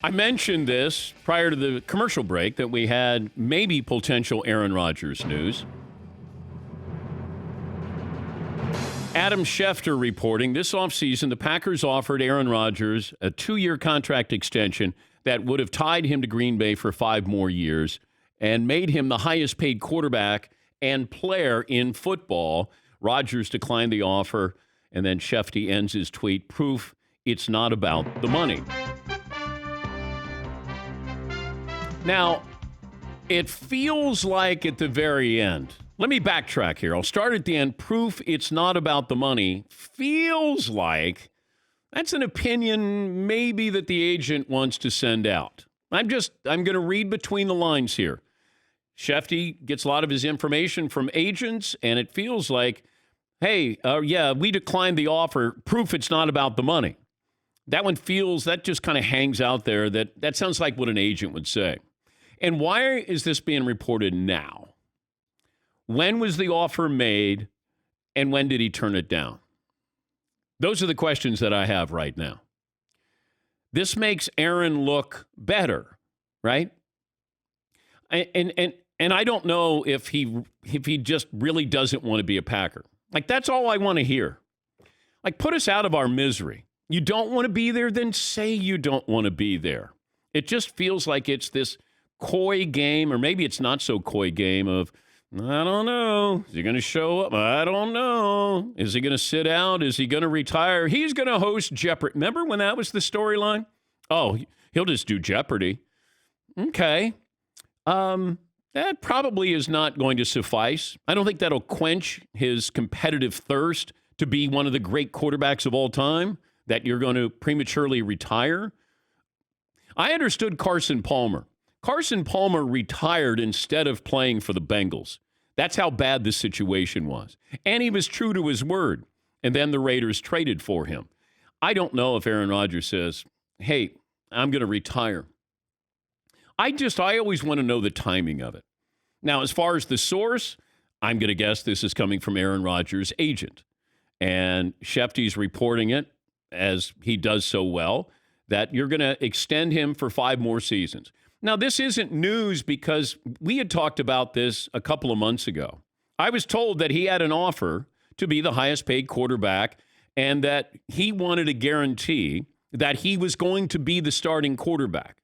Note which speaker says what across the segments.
Speaker 1: I mentioned this prior to the commercial break that we had maybe potential Aaron Rodgers news. Adam Schefter reporting this offseason, the Packers offered Aaron Rodgers a 2-year contract extension that would have tied him to Green Bay for 5 more years and made him the highest paid quarterback and player in football. Rodgers declined the offer, and then Schefter ends his tweet, proof it's not about the money. Now, it feels like at the very end, let me backtrack here. I'll start at the end. Proof it's not about the money feels like that's an opinion maybe that the agent wants to send out. I'm going to read between the lines here. Schefter gets a lot of his information from agents, and it feels like, hey, we declined the offer. Proof it's not about the money. That just kind of hangs out there. That sounds like what an agent would say. And why is this being reported now? When was the offer made, and when did he turn it down? Those are the questions that I have right now. This makes Aaron look better, right? And I don't know if he just really doesn't want to be a Packer. Like, that's all I want to hear. Like, put us out of our misery. You don't want to be there, then say you don't want to be there. It just feels like it's this coy game, or maybe it's not so coy game of, I don't know. Is he going to show up? I don't know. Is he going to sit out? Is he going to retire? He's going to host Jeopardy. Remember when that was the storyline? Oh, he'll just do Jeopardy. Okay. That probably is not going to suffice. I don't think that'll quench his competitive thirst to be one of the great quarterbacks of all time, that you're going to prematurely retire. I understood Carson Palmer. Carson Palmer retired instead of playing for the Bengals. That's how bad this situation was. And he was true to his word. And then the Raiders traded for him. I don't know if Aaron Rodgers says, hey, I'm going to retire. I always want to know the timing of it. Now, as far as the source, I'm going to guess this is coming from Aaron Rodgers' agent. And Schefter's reporting it, as he does so well, that you're going to extend him for 5 more seasons. Now, this isn't news because we had talked about this a couple of months ago. I was told that he had an offer to be the highest paid quarterback and that he wanted a guarantee that he was going to be the starting quarterback.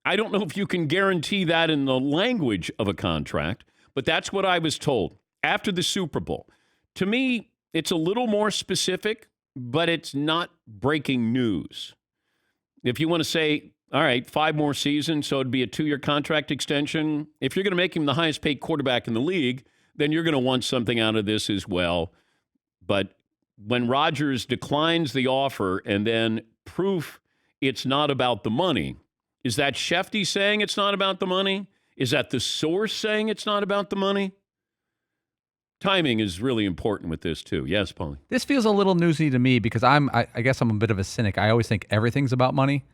Speaker 1: I don't know if you can guarantee that in the language of a contract, but that's what I was told after the Super Bowl. To me, it's a little more specific, but it's not breaking news. If you want to say, all right, 5 more seasons, so it'd be a 2-year contract extension. If you're going to make him the highest paid quarterback in the league, then you're going to want something out of this as well. But when Rodgers declines the offer and then proof it's not about the money, is that Schefter saying it's not about the money? Is that the source saying it's not about the money? Timing is really important with this, too. Yes, Paulie?
Speaker 2: This feels a little newsy to me because I guess I'm a bit of a cynic. I always think everything's about money.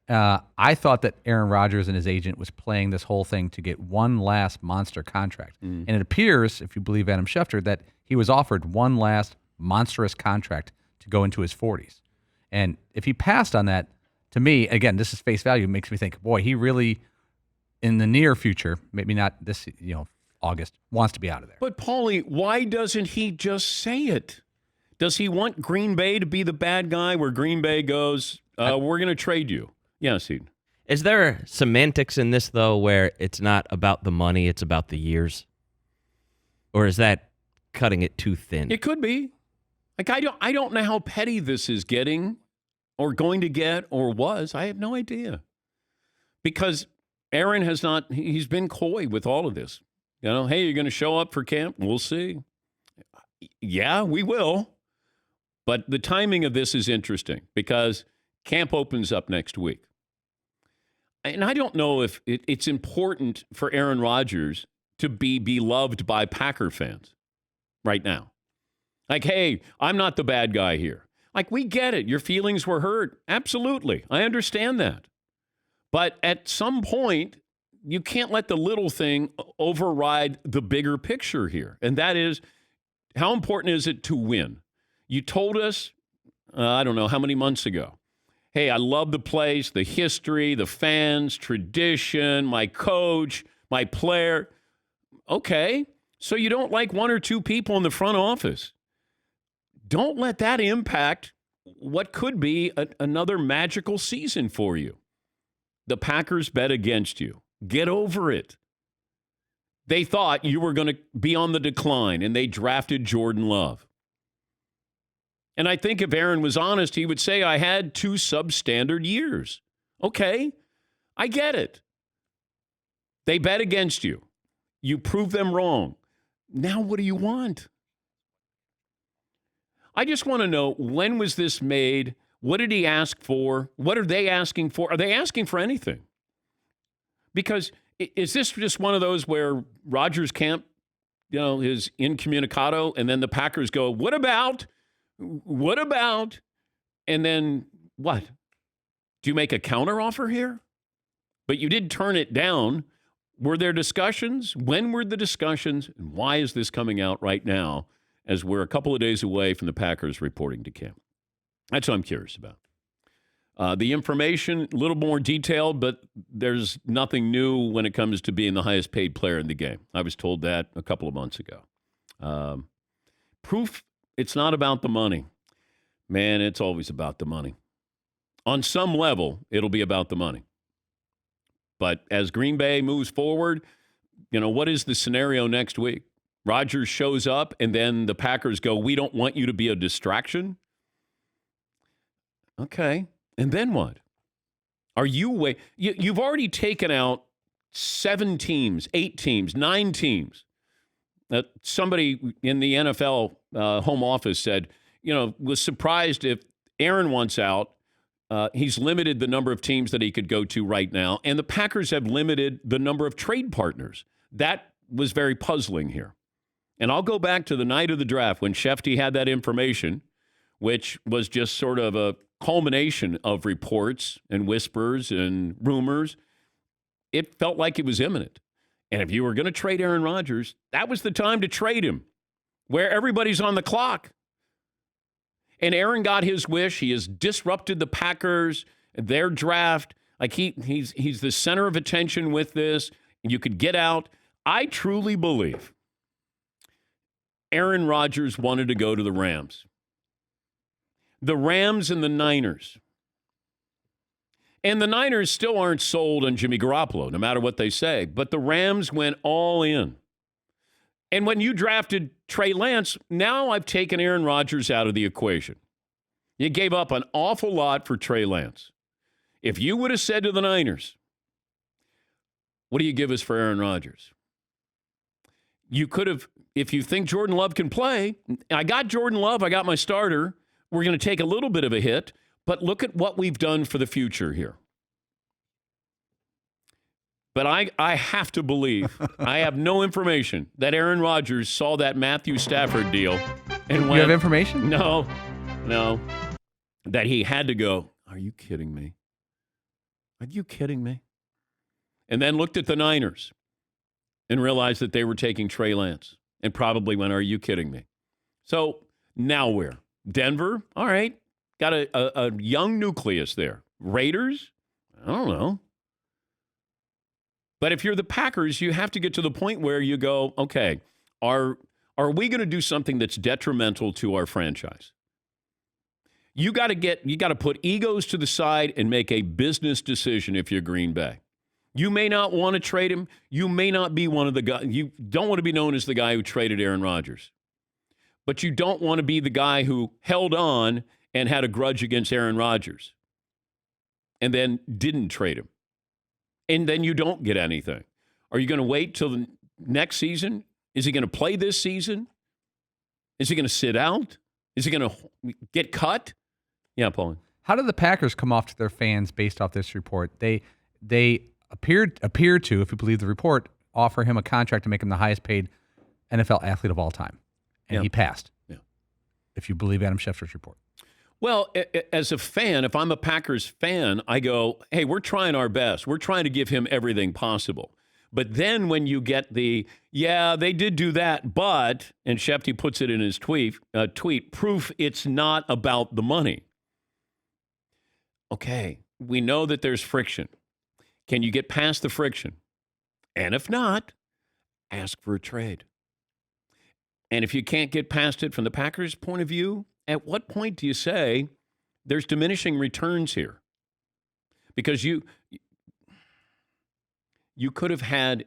Speaker 2: I thought that Aaron Rodgers and his agent was playing this whole thing to get one last monster contract. And it appears, if you believe Adam Schefter, that he was offered one last monstrous contract to go into his 40s. And if he passed on that, to me, again, this is face value, makes me think, boy, he really, in the near future, maybe not this, August, wants to be out of there.
Speaker 1: But, Paulie, why doesn't he just say it? Does he want Green Bay to be the bad guy where Green Bay goes, we're going to trade you? Yes, Eden.
Speaker 3: Is there semantics in this, though, where it's not about the money, it's about the years? Or is that cutting it too thin?
Speaker 1: It could be. Like, I don't know how petty this is getting or going to get or was. I have no idea. Because Aaron he's been coy with all of this. Hey, you're going to show up for camp? We'll see. Yeah, we will. But the timing of this is interesting because camp opens up next week. And I don't know if it's important for Aaron Rodgers to be beloved by Packer fans right now. Like, hey, I'm not the bad guy here. Like, we get it. Your feelings were hurt. Absolutely. I understand that. But at some point, you can't let the little thing override the bigger picture here. And that is, how important is it to win? You told us, I don't know how many months ago, Hey, I love the place, the history, the fans, tradition, my coach, my player. Okay, so you don't like one or two people in the front office. Don't let that impact what could be another magical season for you. The Packers bet against you. Get over it. They thought you were going to be on the decline, and they drafted Jordan Love. And I think if Aaron was honest, he would say, I had 2 substandard years. Okay, I get it. They bet against you. You proved them wrong. Now what do you want? I just want to know, when was this made? What did he ask for? What are they asking for? Are they asking for anything? Because is this just one of those where Rodgers can't, is incommunicado, and then the Packers go, what about? What about? And then what? Do you make a counteroffer here? But you did turn it down. Were there discussions? When were the discussions? And why is this coming out right now as we're a couple of days away from the Packers reporting to camp? That's what I'm curious about. The information, a little more detailed, but there's nothing new when it comes to being the highest paid player in the game. I was told that a couple of months ago. Proof it's not about the money. Man, it's always about the money. On some level, it'll be about the money. But as Green Bay moves forward, what is the scenario next week? Rodgers shows up, and then the Packers go, we don't want you to be a distraction. Okay. And then what? Are you you've already taken out 7 teams, 8 teams, 9 teams. Somebody in the NFL home office said, was surprised if Aaron wants out. He's limited the number of teams that he could go to right now. And the Packers have limited the number of trade partners. That was very puzzling here. And I'll go back to the night of the draft when Shefty had that information, which was just sort of a culmination of reports and whispers and rumors. It felt like it was imminent. And if you were going to trade Aaron Rodgers, that was the time to trade him, where everybody's on the clock. And Aaron got his wish. He has disrupted the Packers, their draft. Like he's the center of attention with this. You could get out. I truly believe Aaron Rodgers wanted to go to the Rams. The Rams and the Niners. And the Niners still aren't sold on Jimmy Garoppolo, no matter what they say. But the Rams went all in. And when you drafted Trey Lance, now I've taken Aaron Rodgers out of the equation. You gave up an awful lot for Trey Lance. If you would have said to the Niners, what do you give us for Aaron Rodgers? You could have, if you think Jordan Love can play, I got Jordan Love, I got my starter. We're going to take a little bit of a hit. But look at what we've done for the future here. But I have to believe, I have no information, that Aaron Rodgers saw that Matthew Stafford deal and went,
Speaker 2: you have information?
Speaker 1: No. That he had to go, are you kidding me? Are you kidding me? And then looked at the Niners and realized that they were taking Trey Lance and probably went, are you kidding me? So now where? Denver? All right. Got a young nucleus there. Raiders? I don't know. But if you're the Packers, you have to get to the point where you go, okay, are we going to do something that's detrimental to our franchise? You got to put egos to the side and make a business decision if you're Green Bay. You may not want to trade him. You may not be one of the guys. You don't want to be known as the guy who traded Aaron Rodgers. But you don't want to be the guy who held on and had a grudge against Aaron Rodgers and then didn't trade him. And then you don't get anything. Are you going to wait till the next season? Is he going to play this season? Is he going to sit out? Is he going to get cut? Yeah, Paul.
Speaker 2: How did the Packers come off to their fans based off this report? They appeared to, if you believe the report, offer him a contract to make him the highest paid NFL athlete of all time. And he passed. Yeah. If you believe Adam Schefter's report.
Speaker 1: Well, as a fan, if I'm a Packers fan, I go, hey, we're trying our best. We're trying to give him everything possible. But then when you get they did do that, but, and Shefty puts it in his tweet, proof it's not about the money. Okay, we know that there's friction. Can you get past the friction? And if not, ask for a trade. And if you can't get past it from the Packers' point of view, at what point do you say there's diminishing returns here? Because you could have had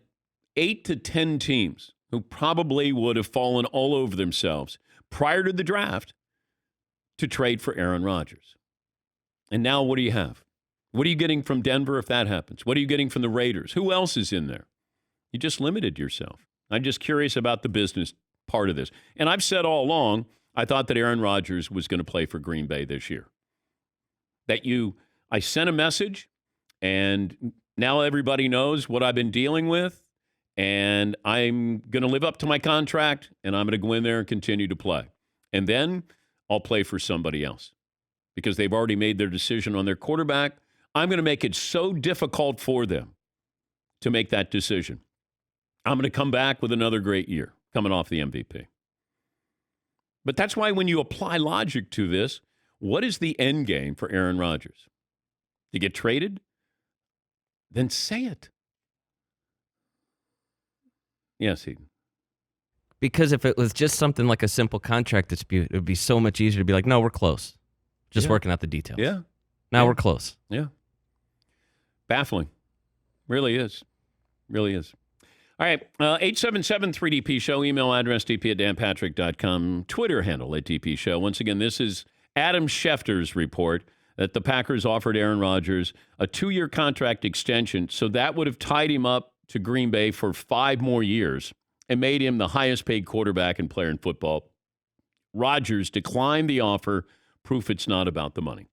Speaker 1: 8 to 10 teams who probably would have fallen all over themselves prior to the draft to trade for Aaron Rodgers. And now what do you have? What are you getting from Denver if that happens? What are you getting from the Raiders? Who else is in there? You just limited yourself. I'm just curious about the business part of this. And I've said all along, I thought that Aaron Rodgers was going to play for Green Bay this year. I sent a message, and now everybody knows what I've been dealing with, and I'm going to live up to my contract, and I'm going to go in there and continue to play. And then I'll play for somebody else because they've already made their decision on their quarterback. I'm going to make it so difficult for them to make that decision. I'm going to come back with another great year coming off the MVP. But that's why when you apply logic to this, what is the end game for Aaron Rodgers? To get traded? Then say it. Yes, Eden.
Speaker 3: Because if it was just something like a simple contract dispute, it would be so much easier to be like, no, we're close. Just working out the details.
Speaker 1: Yeah.
Speaker 3: Now we're close.
Speaker 1: Yeah. Baffling. Really is. Really is. All right. 877-3DP Show. Email address dp@danpatrick.com. Twitter handle @DP Show. Once again, this is Adam Schefter's report that the Packers offered Aaron Rodgers a 2-year contract extension, so that would have tied him up to Green Bay for 5 more years and made him the highest paid quarterback and player in football. Rodgers declined the offer, proof it's not about the money.